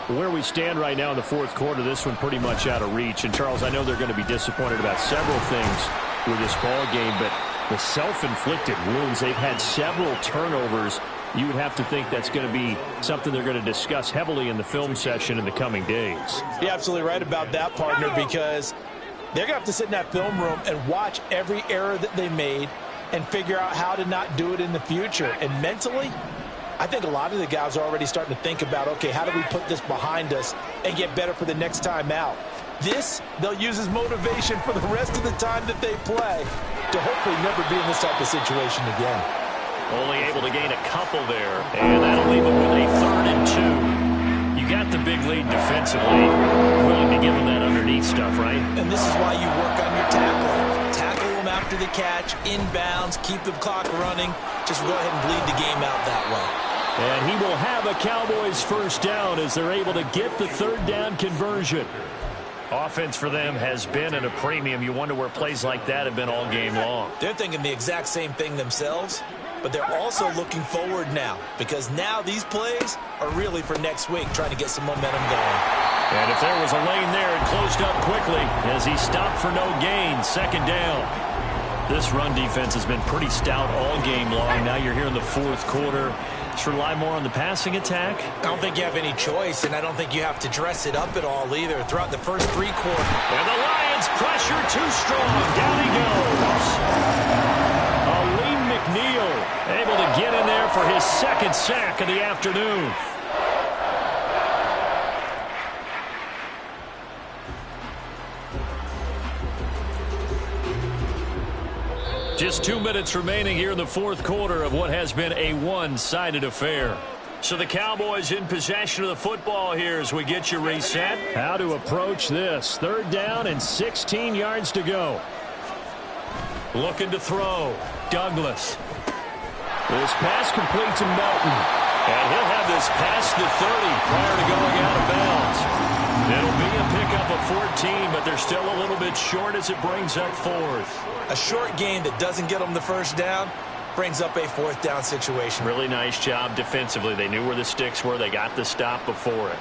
Where we stand right now in the 4th quarter, this one pretty much out of reach. And, Charles, I know they're going to be disappointed about several things with this ball game, but the self-inflicted wounds, they've had several turnovers. You would have to think that's going to be something they're going to discuss heavily in the film session in the coming days. You're absolutely right about that, partner, because they're going to have to sit in that film room and watch every error that they made and figure out how to not do it in the future. And mentally, I think a lot of the guys are already starting to think about, okay, how do we put this behind us and get better for the next time out? This, they'll use as motivation for the rest of the time that they play to hopefully never be in this type of situation again. Only able to gain a couple there, and that'll leave them with a 3rd and 2. You got the big lead defensively, willing to give them that underneath stuff, right? And this is why you work on your tackling. Tackle them after the catch, inbounds, keep the clock running. Just go ahead and bleed the game out that way. And he will have a Cowboys 1st down as they're able to get the 3rd down conversion. Offense for them has been at a premium. You wonder where plays like that have been all game long. They're thinking the exact same thing themselves, but they're also looking forward now because now these plays are really for next week, trying to get some momentum going. And if there was a lane there, it closed up quickly as he stopped for no gain. 2nd down. This run defense has been pretty stout all game long. Now you're here in the 4th quarter. Just rely more on the passing attack. I don't think you have any choice, and I don't think you have to dress it up at all either throughout the first 3 quarters. And the Lions pressure too strong. Down he goes. Aleem McNeil able to get in there for his 2nd sack of the afternoon. Just 2 minutes remaining here in the 4th quarter of what has been a one-sided affair. So the Cowboys in possession of the football here as we get you reset. How to approach this. 3rd down and 16 yards to go. Looking to throw. Douglas. This pass complete to Melton. And he'll have this past the 30 prior to going out of bounds. It'll be a pickup of 14, but they're still a little bit short as it brings up 4th. A short gain that doesn't get them the 1st down brings up a 4th down situation. Really nice job defensively. They knew where the sticks were. They got the stop before it.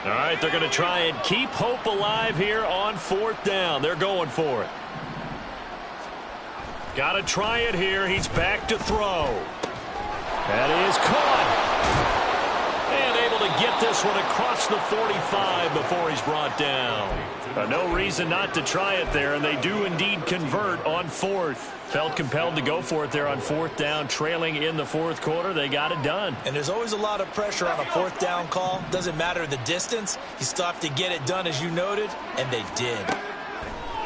All right, they're going to try and keep hope alive here on 4th down. They're going for it. Got to try it here. He's back to throw. That is caught. And able to get this one across the 45 before he's brought down. No reason not to try it there, and they do indeed convert on 4th. Felt compelled to go for it there on 4th down, trailing in the 4th quarter. They got it done. And there's always a lot of pressure on a 4th down call. Doesn't matter the distance. You still have to get it done, as you noted, and they did.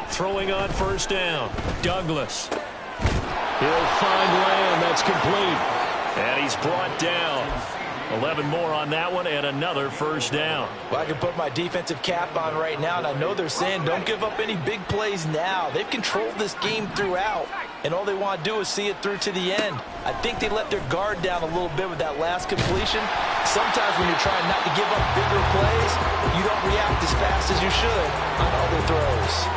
Throwing on 1st down. Douglas. He'll find Lamb. That's complete. And he's brought down. 11 more on that one and another first down. Well, I can put my defensive cap on right now, and I know they're saying don't give up any big plays now. They've controlled this game throughout, and all they want to do is see it through to the end. I think they let their guard down a little bit with that last completion. Sometimes when you're trying not to give up bigger plays, you don't react as fast as you should on other throws.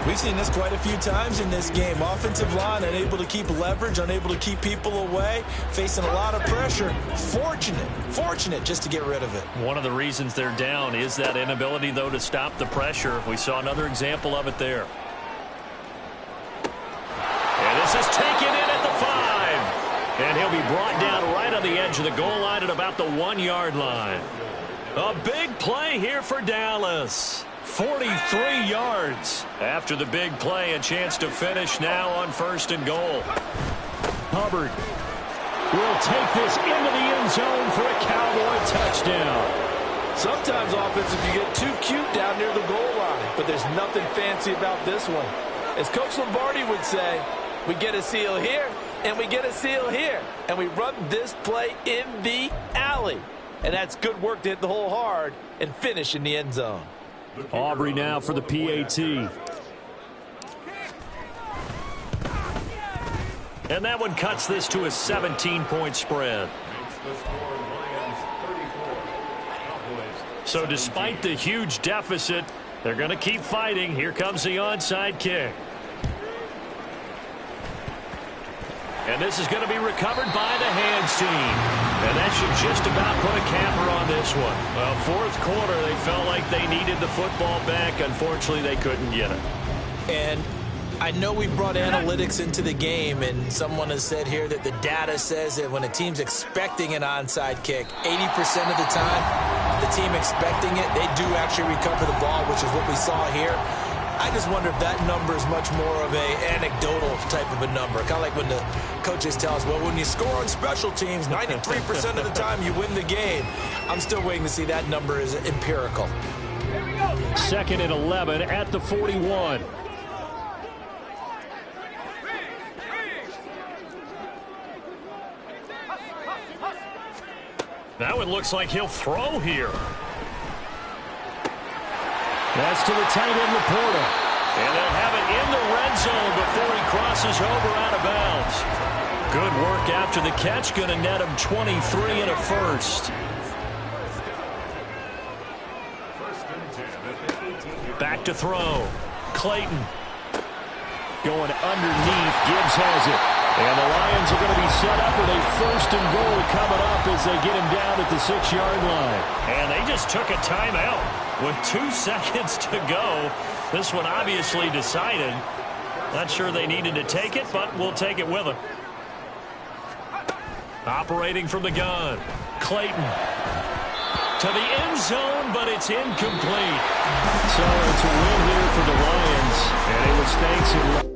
We've seen this quite a few times in this game. Offensive line unable to keep leverage, unable to keep people away, facing a lot of pressure. Fortunate just to get rid of it. One of the reasons they're down is that inability, though, to stop the pressure. We saw another example of it there. And this is taken in at the 5. And he'll be brought down right on the edge of the goal line at about the 1-yard line. A big play here for Dallas. 43 yards. After the big play, a chance to finish now on 1st and goal. Hubbard will take this into the end zone for a Cowboy touchdown. Sometimes offenses can get too cute down near the goal line, but there's nothing fancy about this one. As Coach Lombardi would say, we get a seal here, and we get a seal here, and we run this play in the alley. And that's good work to hit the hole hard and finish in the end zone. Aubrey now for the PAT. And that one cuts this to a 17-point spread. So despite the huge deficit, they're going to keep fighting. Here comes the onside kick. And this is going to be recovered by the hands team. And that should just about put a capper on this one. Well, 4th quarter, they felt like they needed the football back. Unfortunately, they couldn't get it. And I know we brought analytics into the game, and someone has said here that the data says that when a team's expecting an onside kick, 80% of the time, the team expecting it, they do actually recover the ball, which is what we saw here. I just wonder if that number is much more of a anecdotal type of a number. Kind of like when the coaches tell us, well, when you score on special teams, 93% of the time you win the game. I'm still waiting to see that number is empirical. 2nd and 11 at the 41. That one looks like he'll throw here. That's to the tight end, Laporta. And they'll have it in the red zone before he crosses over out of bounds. Good work after the catch. Going to net him 23 and a first. Back to throw. Clayton. Going underneath. Gibbs has it. And the Lions are going to be set up with a 1st and goal coming up as they get him down at the 6-yard line. And they just took a timeout with 2 seconds to go. This one obviously decided. Not sure they needed to take it, but we'll take it with them. Operating from the gun. Clayton. To the end zone, but it's incomplete. So it's a win here for the Lions. And it was thanks in